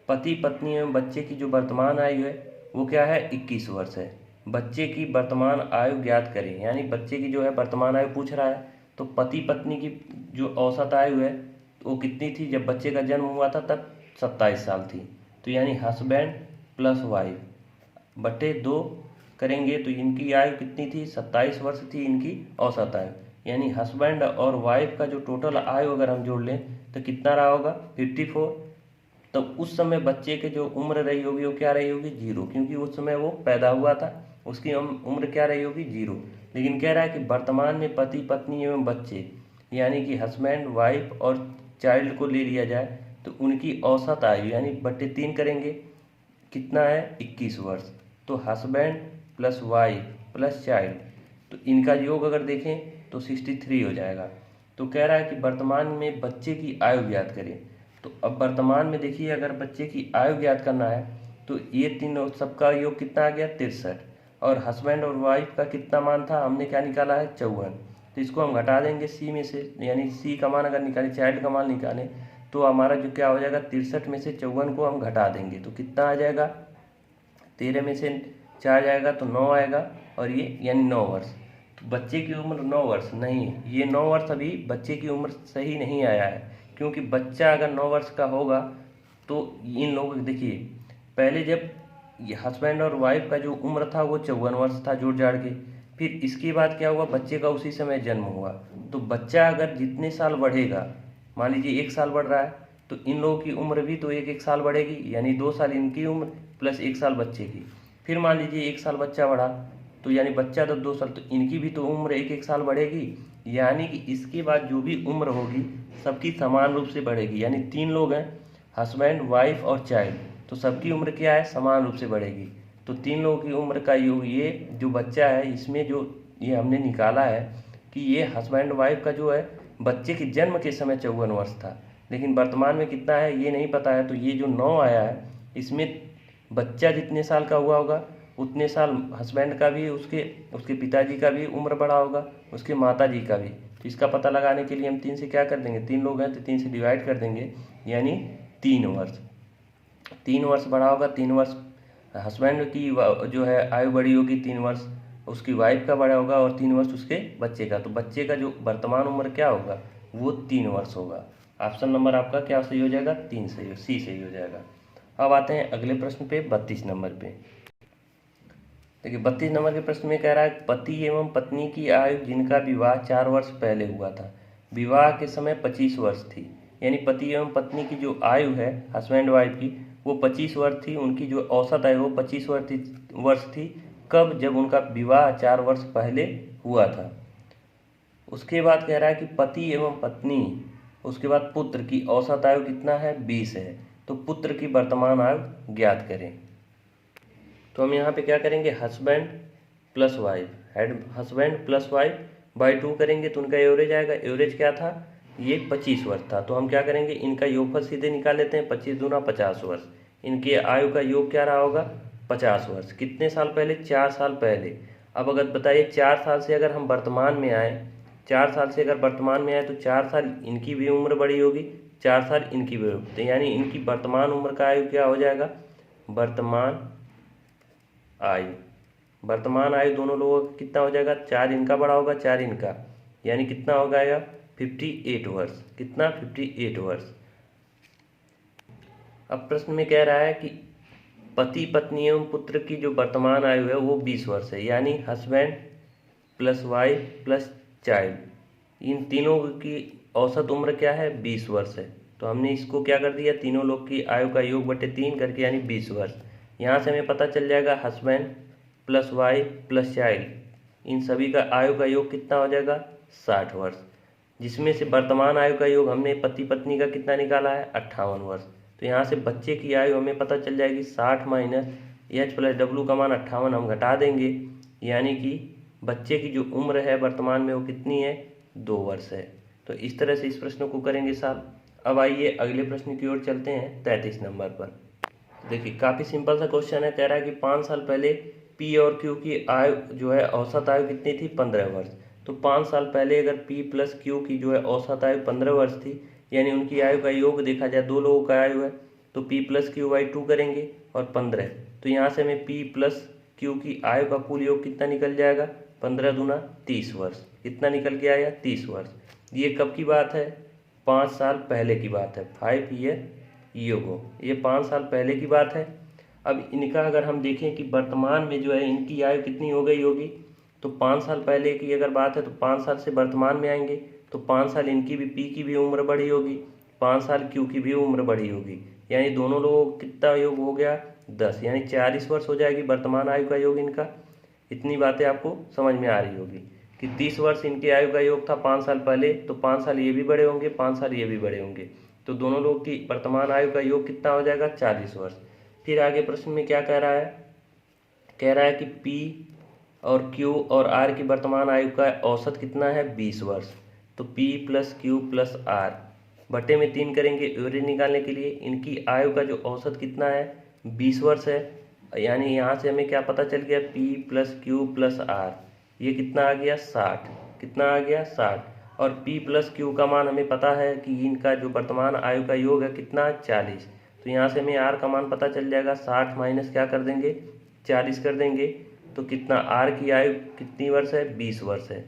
पति पत्नी एवं बच्चे की जो वर्तमान आयु है वो क्या है, 21 वर्ष है। बच्चे की वर्तमान आयु ज्ञात करें, यानी बच्चे की जो है वर्तमान आयु पूछ रहा है। तो पति पत्नी की जो औसत आयु है वो कितनी थी, जब बच्चे का जन्म हुआ था तब 27 साल थी। तो यानी हस्बैंड प्लस वाइफ बटे 2 करेंगे तो इनकी आयु कितनी थी, 27 वर्ष थी इनकी औसत आयु। यानी हस्बैंड और वाइफ का जो टोटल आयु अगर हम जोड़ लें तो कितना रहा होगा, 54। तो उस समय बच्चे के जो उम्र रही होगी वो क्या रही होगी, 0, क्योंकि उस समय वो पैदा हुआ था, उसकी उम्र क्या रही होगी, 0। लेकिन कह रहा है कि वर्तमान में पति पत्नी एवं बच्चे, यानी कि हस्बैंड वाइफ और चाइल्ड को ले लिया जाए तो उनकी औसत आयु यानी बटे 3 करेंगे, कितना है, 21 वर्ष। तो husband plus wife plus child, तो इनका योग अगर देखें तो 63 हो जाएगा। तो कह रहा है कि वर्तमान में बच्चे की आयु ज्ञात करें। तो अब वर्तमान में देखिए अगर बच्चे की आयु ज्ञात करना है तो ये तीनों सबका योग कितना आ गया, 63। और हस्बैंड और वाइफ का कितना मान था, हमने क्या निकाला है, 54। तो इसको हम घटा देंगे सी में से, यानी सी का मान अगर निकालें, चाइल्ड का मान निकालें तो हमारा जो क्या हो जाएगा, 63 में से 54 को हम घटा देंगे तो कितना आ जाएगा, 13 में से 4 जाएगा तो 9 आएगा, और ये यानी 9 वर्ष। तो बच्चे की उम्र 9 वर्ष नहीं, ये 9 वर्ष अभी बच्चे की उम्र सही नहीं आया है, क्योंकि बच्चा अगर 9 वर्ष का होगा तो इन लोगों देखिए पहले जब हस्बैंड और वाइफ का जो उम्र था वो 54 वर्ष था जोड़ जाड़ के, फिर इसके बाद क्या हुआ, बच्चे का उसी समय जन्म हुआ। तो बच्चा अगर जितने साल बढ़ेगा, मान लीजिए 1 साल बढ़ रहा है तो इन लोगों की उम्र भी तो 1-1 साल बढ़ेगी, यानी 2 साल इनकी उम्र प्लस 1 साल बच्चे की। फिर मान लीजिए 1 साल बच्चा बढ़ा तो यानी बच्चा तो 2 साल, तो इनकी भी तो उम्र 1-1 साल बढ़ेगी, यानी कि इसके बाद जो भी उम्र होगी सबकी समान रूप से बढ़ेगी। यानी 3 लोग हैं, हस्बैंड वाइफ और चाइल्ड, तो सबकी उम्र क्या है, समान रूप से बढ़ेगी। तो 3 लोगों की उम्र का योग, ये जो बच्चा है इसमें जो ये हमने निकाला है कि ये हस्बैंड वाइफ का जो है बच्चे के जन्म के समय 54 वर्ष था, लेकिन वर्तमान में कितना है ये नहीं पता है। तो ये जो 9 आया है इसमें बच्चा जितने साल का हुआ होगा उतने साल हस्बैंड का भी, उसके पिताजी का भी उम्र बढ़ा होगा, उसके माता जी का भी। तो इसका पता लगाने के लिए हम 3 से क्या कर देंगे, 3 लोग हैं तो 3 से डिवाइड कर देंगे, यानी 3 वर्ष। 3 वर्ष बढ़ा होगा, 3 वर्ष हस्बैंड की जो है आयु बढ़ी होगी, 3 वर्ष उसकी वाइफ का बढ़ा होगा और 3 वर्ष उसके बच्चे का। तो बच्चे का जो वर्तमान उम्र क्या होगा वो 3 वर्ष होगा। ऑप्शन नंबर आपका क्या सही हो जाएगा, 3 सही, सी सही हो जाएगा। अब आते हैं अगले प्रश्न पे, 32 नंबर पे। देखिए 32 नंबर के प्रश्न में कह रहा है पति एवं पत्नी की आयु जिनका विवाह 4 वर्ष पहले हुआ था, विवाह के समय 25 वर्ष थी। यानी पति एवं पत्नी की जो आयु है हस्बैंड वाइफ की वो 25 वर्ष थी, उनकी जो औसत आयु वो 25 वर्ष थी। कब, जब उनका विवाह 4 वर्ष पहले हुआ था। उसके बाद कह रहा है कि पति एवं पत्नी, उसके बाद पुत्र की औसत आयु कितना है, 20 है। तो पुत्र की वर्तमान आयु ज्ञात करें। तो हम यहाँ पे क्या करेंगे, husband plus wife, husband plus wife by 2 करेंगे तो उनका एवरेज आएगा। एवरेज क्या था, ये 25 वर्ष था। तो हम क्या करेंगे, इनका योगफल सीधे निकाल लेते हैं, 25 दूना 50 वर्ष। इनके आयु का योग क्या रहा होगा, 50 वर्ष। कितने साल पहले, 4 साल पहले। अब अगर बताइए 4 साल से अगर हम वर्तमान में आए, 4 साल से अगर वर्तमान में आए तो 4 साल इनकी भी उम्र बड़ी होगी, 4 साल इनकी भी होगी। तो यानी इनकी वर्तमान उम्र का आयु क्या हो जाएगा, वर्तमान आयु दोनों लोगों का कितना हो जाएगा, 4 इनका बड़ा होगा 4 इनका, यानी कितना हो जाएगा 58 वर्ष। कितना, 58 वर्ष। अब प्रश्न में कह रहा है कि पति पत्नी एवं पुत्र की जो वर्तमान आयु है वो 20 वर्ष है, यानी husband plus wife plus child, इन तीनों की औसत उम्र क्या है, 20 वर्ष है। तो हमने इसको क्या कर दिया, तीनों लोग की आयु का योग बटे 3 करके, यानी 20 वर्ष। यहाँ से हमें पता चल जाएगा husband plus wife plus child, इन सभी का आयु का योग कितना हो जाएगा, 60 वर्ष। जिसमें से वर्तमान आयु का योग हमने पति पत्नी का कितना निकाला है, 58 वर्ष। तो यहाँ से बच्चे की आयु हमें पता चल जाएगी 60 माइनस एच प्लस डब्ल्यू का मान 58 हम घटा देंगे, यानी कि बच्चे की जो उम्र है वर्तमान में वो कितनी है, 2 वर्ष है। तो इस तरह से इस प्रश्न को करेंगे सॉल्व। अब आइए अगले प्रश्न की ओर चलते हैं, 33 नंबर पर। देखिए काफ़ी सिंपल सा क्वेश्चन है। कह रहा है कि 5 साल पहले पी और क्यू की आयु जो है औसत आयु कितनी थी, 15 वर्ष। तो 5 साल पहले अगर पी प्लस क्यू की जो है औसत आयु 15 वर्ष थी, यानी उनकी आयु का योग देखा जाए, 2 लोगों का आयु है, तो पी प्लस क्यू बाई 2 करेंगे और 15। तो यहाँ से हमें पी प्लस क्यू की आयु का कुल योग कितना निकल जाएगा, 15 दूना 30 वर्ष। कितना निकल के आया, 30 वर्ष। ये कब की बात है, 5 साल पहले की बात है, 5 ईयर योगो, ये 5 साल पहले की बात है। अब इनका अगर हम देखें कि वर्तमान में जो है इनकी आयु कितनी हो गई होगी, तो 5 साल पहले की अगर बात है तो 5 साल से वर्तमान में आएंगे तो 5 साल इनकी भी, पी की भी उम्र बढ़ी होगी, 5 साल क्यू की भी उम्र बढ़ी होगी, यानी दोनों लोगों को कितना योग हो गया, 10, यानी 40 वर्ष हो जाएगी वर्तमान आयु का योग इनका। इतनी बातें आपको समझ में आ रही होगी कि 30 वर्ष इनकी आयु का योग था 5 साल पहले, तो 5 साल ये भी बड़े होंगे, 5 साल ये भी बड़े होंगे, तो दोनों लोग की वर्तमान आयु का योग कितना हो जाएगा, 40 वर्ष। फिर आगे प्रश्न में क्या कह रहा है, कह रहा है कि P और Q और R की वर्तमान आयु का औसत कितना है, 20 वर्ष। तो P plus Q plus R बटे में 3 करेंगे एवरेज निकालने के लिए। इनकी आयु का जो औसत कितना है, 20 वर्ष है, यानी यहाँ से हमें क्या पता चल गया, P plus Q plus R, ये कितना आ गया, 60। कितना आ गया, 60। और P प्लस क्यू का मान हमें पता है कि इनका जो वर्तमान आयु का योग है कितना, 40। तो यहाँ से हमें R का मान पता चल जाएगा, 60 माइनस क्या कर देंगे, 40 कर देंगे। तो कितना, R की आयु कितनी वर्ष है, 20 वर्ष है।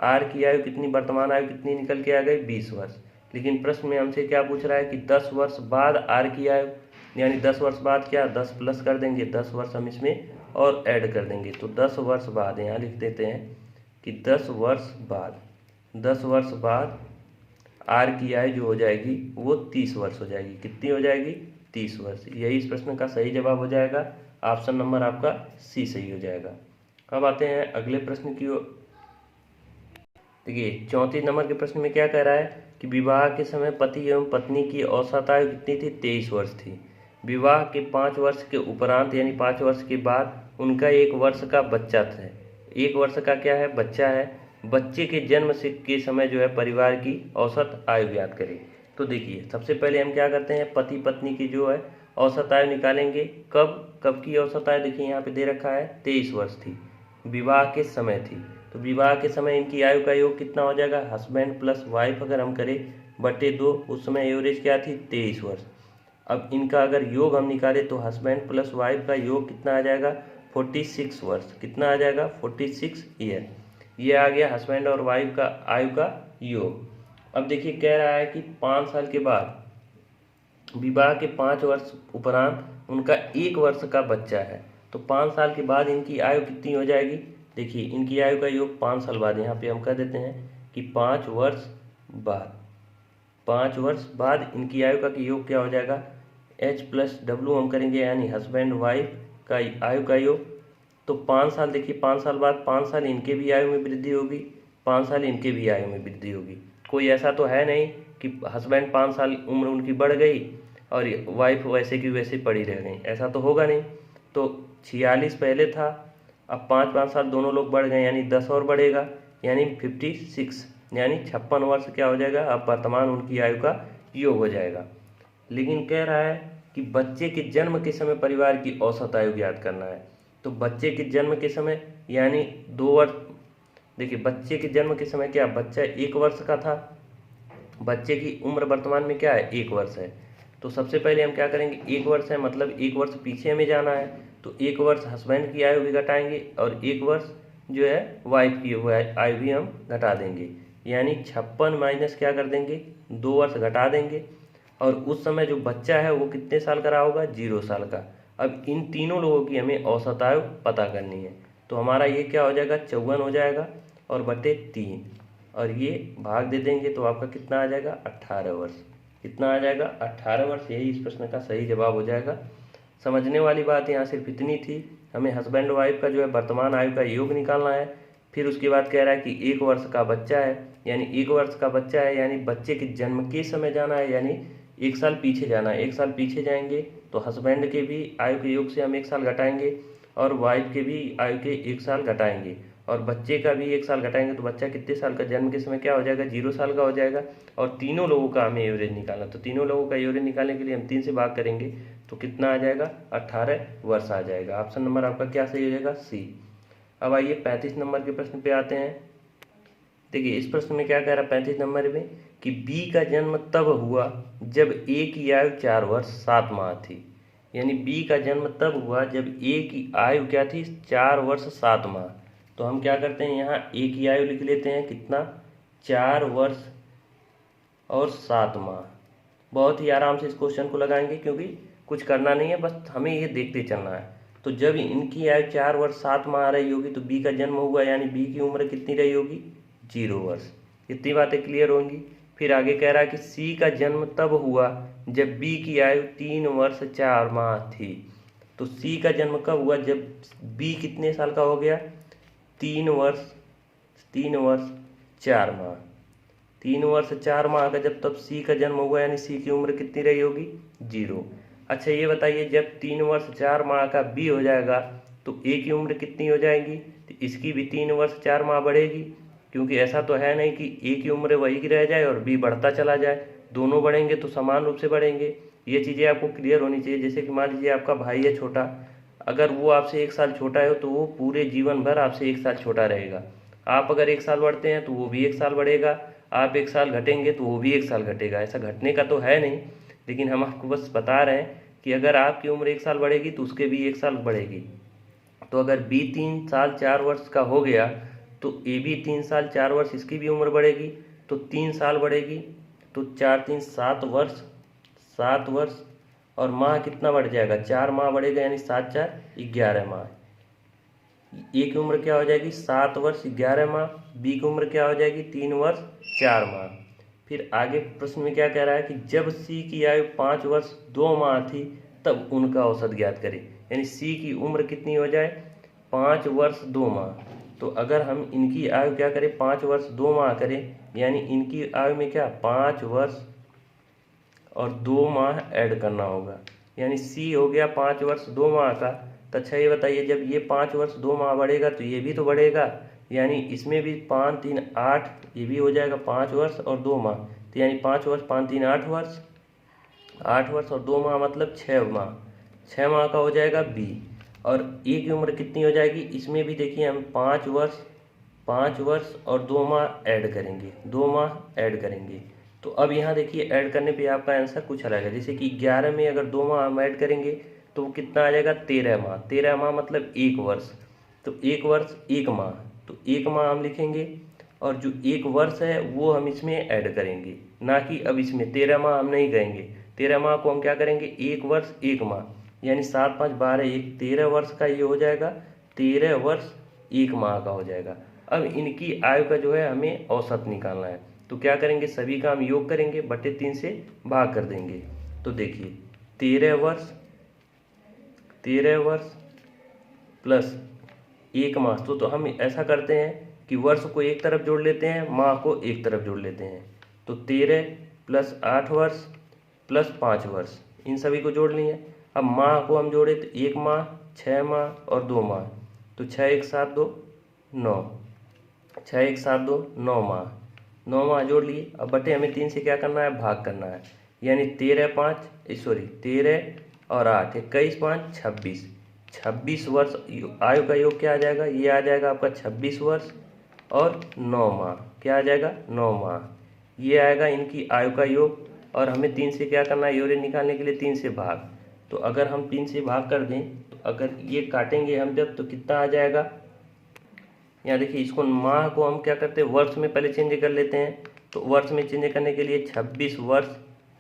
R की आयु कितनी, वर्तमान आयु कितनी निकल के आ गई, 20 वर्ष। लेकिन प्रश्न में हमसे क्या पूछ रहा है कि 10 वर्ष बाद R की आयु, यानी 10 वर्ष बाद क्या, 10 प्लस कर देंगे, 10 वर्ष हम इसमें और ऐड कर देंगे। तो 10 वर्ष बाद यहाँ लिख देते हैं कि 10 वर्ष बाद R की आयु जो हो जाएगी वो 30 वर्ष हो जाएगी। कितनी हो जाएगी, 30 वर्ष। यही इस प्रश्न का सही जवाब हो जाएगा। ऑप्शन नंबर आपका सी सही हो जाएगा। अब आते हैं अगले प्रश्न की ओर। देखिए 34 नंबर के प्रश्न में क्या कह रहा है कि विवाह के समय पति एवं पत्नी की औसत आयु कितनी थी, 23 वर्ष थी। विवाह के 5 वर्ष के उपरांत यानी 5 वर्ष के बाद उनका 1 वर्ष का बच्चा था, 1 वर्ष का क्या है, बच्चा है। बच्चे के जन्म से के समय जो है परिवार की औसत आयु ज्ञात करें। तो देखिए सबसे पहले हम क्या करते हैं, पति पत्नी की जो है औसत आयु निकालेंगे। कब कब की औसत आयु, देखिए यहाँ पे दे रखा है 23 वर्ष थी, विवाह के समय थी। तो विवाह के समय इनकी आयु का योग कितना हो जाएगा, हस्बैंड प्लस वाइफ अगर हम करें बटे 2, उस समय एवरेज क्या थी 23 वर्ष। अब इनका अगर योग हम निकाले तो हस्बैंड प्लस वाइफ का योग कितना आ जाएगा 46 वर्ष। कितना आ जाएगा 46 ईयर। ये आ गया हस्बैंड और वाइफ का आयु का योग। अब देखिए कह रहा है कि 5 साल के बाद, विवाह के 5 वर्ष उपरांत उनका 1 वर्ष का बच्चा है। तो 5 साल के बाद इनकी आयु कितनी हो जाएगी, देखिए इनकी आयु का योग 5 साल बाद, यहाँ पे हम कह देते हैं कि 5 वर्ष बाद, 5 वर्ष बाद इनकी आयु का योग क्या हो जाएगा, H प्लस W हम करेंगे, यानी हस्बैंड वाइफ का आयु का योग। तो 5 साल, देखिए 5 साल बाद 5 साल इनके भी आयु में वृद्धि होगी, 5 साल इनके भी आयु में वृद्धि होगी। कोई ऐसा तो है नहीं कि हस्बैंड 5 साल उम्र उनकी बढ़ गई और वाइफ वैसे की वैसे पड़ी रह गई, ऐसा तो होगा नहीं। तो 46 पहले था, अब 5 साल दोनों लोग बढ़ गए, यानी 10 और बढ़ेगा, यानी 56, यानी 56 वर्ष क्या हो जाएगा, अब वर्तमान उनकी आयु का योग हो जाएगा। लेकिन कह रहा है कि बच्चे के जन्म के समय परिवार की औसत आयु ज्ञात करना है। तो बच्चे के जन्म के समय यानी 2 वर्ष, देखिए बच्चे के जन्म के समय क्या, बच्चा 1 वर्ष का था, बच्चे की उम्र वर्तमान में क्या है 1 वर्ष है। तो सबसे पहले हम क्या करेंगे, 1 वर्ष है मतलब 1 वर्ष पीछे हमें जाना है। तो 1 वर्ष हस्बैंड की आयु भी घटाएंगे और 1 वर्ष जो है वाइफ की आयु भी हम घटा देंगे, यानी 56 माइनस क्या कर देंगे 2 वर्ष घटा देंगे। और उस समय जो बच्चा है वो कितने साल का रहा होगा, 0 साल का। अब इन तीनों लोगों की हमें औसत आयु पता करनी है। तो हमारा ये क्या हो जाएगा 54 हो जाएगा और बटे 3, और ये भाग दे देंगे तो आपका कितना आ जाएगा 18 वर्ष। कितना आ जाएगा 18 वर्ष, यही इस प्रश्न का सही जवाब हो जाएगा। समझने वाली बात यहाँ सिर्फ इतनी थी, हमें हस्बैंड वाइफ का जो है वर्तमान आयु का योग निकालना है। फिर उसके बाद कह रहा है कि 1 वर्ष का बच्चा है, यानी 1 वर्ष का बच्चा है, यानी बच्चे के जन्म के समय जाना है, यानी 1 साल पीछे जाना है। 1 साल पीछे जाएंगे तो हस्बैंड के भी आयु के योग से हम 1 साल घटाएंगे और वाइफ के भी आयु के 1 साल घटाएंगे और बच्चे का भी 1 साल घटाएंगे। तो बच्चा कितने साल का, जन्म के समय क्या हो जाएगा 0 साल का हो जाएगा। और तीनों लोगों का हमें एवरेज निकालना, तो तीनों लोगों का एवरेज निकालने के लिए हम 3 से भाग करेंगे तो कितना आ जाएगा 18 वर्ष आ जाएगा। ऑप्शन नंबर आपका क्या सही हो जाएगा, सी। अब आइए 35 नंबर के प्रश्न पे आते हैं। देखिए इस प्रश्न में क्या कह रहा है 35 नंबर में कि बी का जन्म तब हुआ जब ए की आयु 4 वर्ष 7 माह थी। यानी बी का जन्म तब हुआ जब ए की आयु क्या थी 4 वर्ष 7 माह। तो हम क्या करते हैं यहाँ ए की आयु लिख लेते हैं, कितना 4 वर्ष और 7 माह। बहुत ही आराम से इस क्वेश्चन को लगाएंगे क्योंकि कुछ करना नहीं है, बस हमें ये देखते चलना है। तो जब इनकी आयु 4 वर्ष 7 माह रही होगी तो बी का जन्म हुआ, यानी बी की उम्र कितनी रही होगी 0 वर्ष। इतनी बातें क्लियर होंगी। फिर आगे कह रहा है कि सी का जन्म तब हुआ जब बी की आयु 3 वर्ष 4 माह थी। तो सी का जन्म कब हुआ, जब बी कितने साल का हो गया 3 वर्ष 4 माह। 3 वर्ष 4 माह का जब तब सी का जन्म हुआ, यानी सी की उम्र कितनी रही होगी 0। अच्छा ये बताइए जब 3 वर्ष 4 माह का बी हो जाएगा तो ए की उम्र कितनी हो जाएगी, तो इसकी भी 3 वर्ष 4 माह बढ़ेगी। क्योंकि ऐसा तो है नहीं कि ए की उम्र वही की रह जाए और बी बढ़ता चला जाए, दोनों बढ़ेंगे तो समान रूप से बढ़ेंगे। ये चीज़ें आपको क्लियर होनी चाहिए। जैसे कि मान लीजिए आपका भाई है छोटा, अगर वो आपसे 1 साल छोटा है तो वो पूरे जीवन भर आपसे 1 साल छोटा रहेगा। आप अगर 1 साल बढ़ते हैं तो वो भी 1 साल बढ़ेगा, आप 1 साल घटेंगे तो वो भी 1 साल घटेगा। ऐसा घटने का तो है नहीं, लेकिन हम आपको बस बता रहे हैं कि अगर आपकी उम्र 1 साल बढ़ेगी तो उसके भी 1 साल बढ़ेगी। तो अगर बी 3 साल 4 वर्ष का हो गया तो ए भी 3 साल 4 वर्ष इसकी भी उम्र बढ़ेगी, तो 3 साल बढ़ेगी, तो 4 3 7 वर्ष, 7 वर्ष और माह कितना बढ़ जाएगा 4 माह बढ़ेगा, यानी 7 4 11 माह। ए की उम्र क्या हो जाएगी 7 वर्ष 11 माह, बी की उम्र क्या हो जाएगी 3 वर्ष 4 माह। फिर आगे प्रश्न में क्या कह रहा है कि जब सी की आयु 5 वर्ष 2 माह थी तब उनका औसत ज्ञात करें। यानी सी की उम्र कितनी हो जाए 5 वर्ष 2 माह। तो अगर हम इनकी आयु क्या करें 5 वर्ष 2 माह करें, यानी इनकी आयु में क्या 5 वर्ष और 2 माह ऐड करना होगा। यानी सी हो गया 5 वर्ष 2 माह का, तो अच्छा ये बताइए, जब ये 5 वर्ष 2 माह बढ़ेगा तो ये भी तो बढ़ेगा, यानी इसमें भी 5 3 8, ये भी हो जाएगा 5 वर्ष और 2 माह, तो यानी 5 वर्ष 5 3 8 वर्ष, 8 वर्ष और 2 माह मतलब 6 माह, 6 माह का हो जाएगा बी। और ए की उम्र कितनी हो जाएगी, इसमें भी देखिए हम 5 वर्ष और 2 माह ऐड करेंगे, 2 माह ऐड करेंगे। तो अब यहाँ देखिए ऐड करने पे आपका आंसर कुछ अलग है। जैसे कि 11 में अगर 2 माह हम ऐड करेंगे तो वो कितना आ जाएगा, 13 माह। 13 माह मतलब 1 वर्ष, तो 1 वर्ष 1 माह, तो 1 माह हम लिखेंगे और जो 1 वर्ष है वो हम इसमें ऐड करेंगे, ना कि अब इसमें 13 माह हम नहीं कहेंगे। 13 माह को हम क्या करेंगे, 1 वर्ष 1 माह, यानी 7 5 12 1, 13 वर्ष का ये हो जाएगा, 13 वर्ष 1 माह का हो जाएगा। अब इनकी आयु का जो है हमें औसत निकालना है, तो क्या करेंगे, सभी का हम योग करेंगे, बटे 3 से भाग कर देंगे। तो देखिए 13 वर्ष प्लस 1 माह, तो हम ऐसा करते हैं कि वर्ष को एक तरफ जोड़ लेते हैं, माह को एक तरफ जोड़ लेते हैं। तो 13 प्लस 8 वर्ष प्लस 5 वर्ष, इन सभी को जोड़ लिए। अब माह को हम जोड़े तो 1 माह 6 माह और 2 माह, तो 6 1 7 2 9, 6 1 7 2 9 माह, 9 माह जोड़ लिए। अब बटे हमें 3 से क्या करना है, भाग करना है, यानी 13 और 8 21 5 26, 26 वर्ष आयु का योग क्या आ जाएगा, ये आ जाएगा आपका 26 वर्ष और 9 माह, क्या आ जाएगा 9 माह, ये आएगा इनकी आयु का योग। और हमें 3 से क्या करना है, एवरेज निकालने के लिए 3 से भाग। तो अगर हम 3 से भाग कर दें, तो अगर ये काटेंगे हम जब, तो कितना आ जाएगा, यहाँ देखिए इसको माह को हम क्या करते हैं, वर्ष में पहले चेंज कर लेते हैं। तो वर्ष में चेंज करने के लिए 26 वर्ष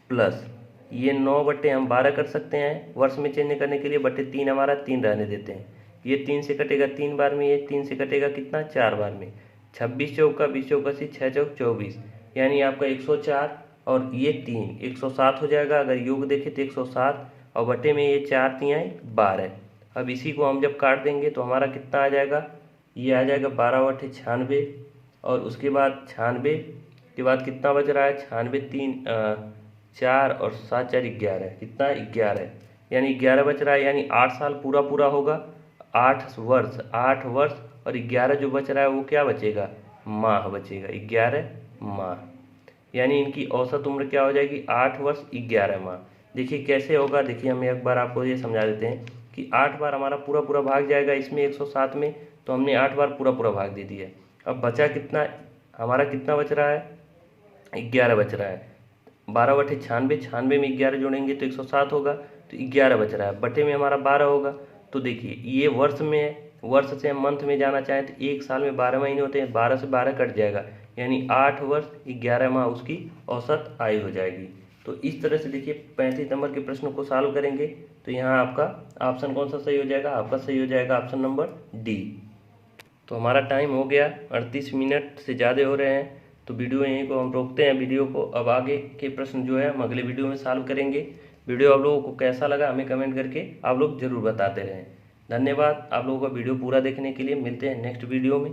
प्लस ये 9 बटे हम 12 कर सकते हैं, वर्ष में चेंज करने के लिए बटे 3 हमारा 3 रहने देते हैं, ये 3 से कटेगा 3 बार में, ये 3 से कटेगा कितना 4 बार में, 26 चौका 20 चौका 6 चौक 24, यानी आपका 104 और ये 3 107 हो जाएगा। अगर योग देखें तो 107 और बटे में ये 4 3 12। अब इसी को हम जब काट देंगे तो हमारा कितना आ जाएगा, ये आ जाएगा 12 बटे 96, और उसके बाद 96 के बाद कितना बच रहा है, 96 3 4 और 7 4 11, कितना 11, यानी 11 बच रहा है, यानी 8 साल पूरा होगा, 8 वर्ष और 11 जो बच रहा है वो क्या बचेगा, माह बचेगा, 11 माह, यानी इनकी औसत उम्र क्या हो जाएगी, 8 वर्ष 11 माह। देखिए कैसे होगा, देखिए हम एक बार आपको ये समझा देते हैं कि 8 बार हमारा पूरा भाग जाएगा इसमें 107 में, तो हमने 8 बार पूरा भाग दे दिया। अब बचा कितना हमारा, कितना बच रहा है, 11 बच रहा है, 12 बटे 96, 96 में 11 जोड़ेंगे तो 107 होगा, तो 11 बच रहा है, बटे में हमारा 12 होगा। तो देखिए ये वर्ष में है, वर्ष से हम मंथ में जाना चाहें तो एक साल में 12 महीने होते हैं, 12 से 12 कट जाएगा, यानी 8 वर्ष 11 माह उसकी औसत आयु हो जाएगी। तो इस तरह से देखिए 35 नंबर के प्रश्न को सॉल्व करेंगे। तो यहाँ आपका ऑप्शन कौन सा सही हो जाएगा, आपका सही हो जाएगा ऑप्शन नंबर डी। तो हमारा टाइम हो गया, 38 मिनट से ज़्यादा हो रहे हैं, तो वीडियो यहीं को हम रोकते हैं वीडियो को। अब आगे के प्रश्न जो है हम अगले वीडियो में सॉल्व करेंगे। वीडियो आप लोगों को कैसा लगा हमें कमेंट करके आप लोग ज़रूर बताते रहें। धन्यवाद आप लोगों का वीडियो पूरा देखने के लिए। मिलते हैं नेक्स्ट वीडियो में।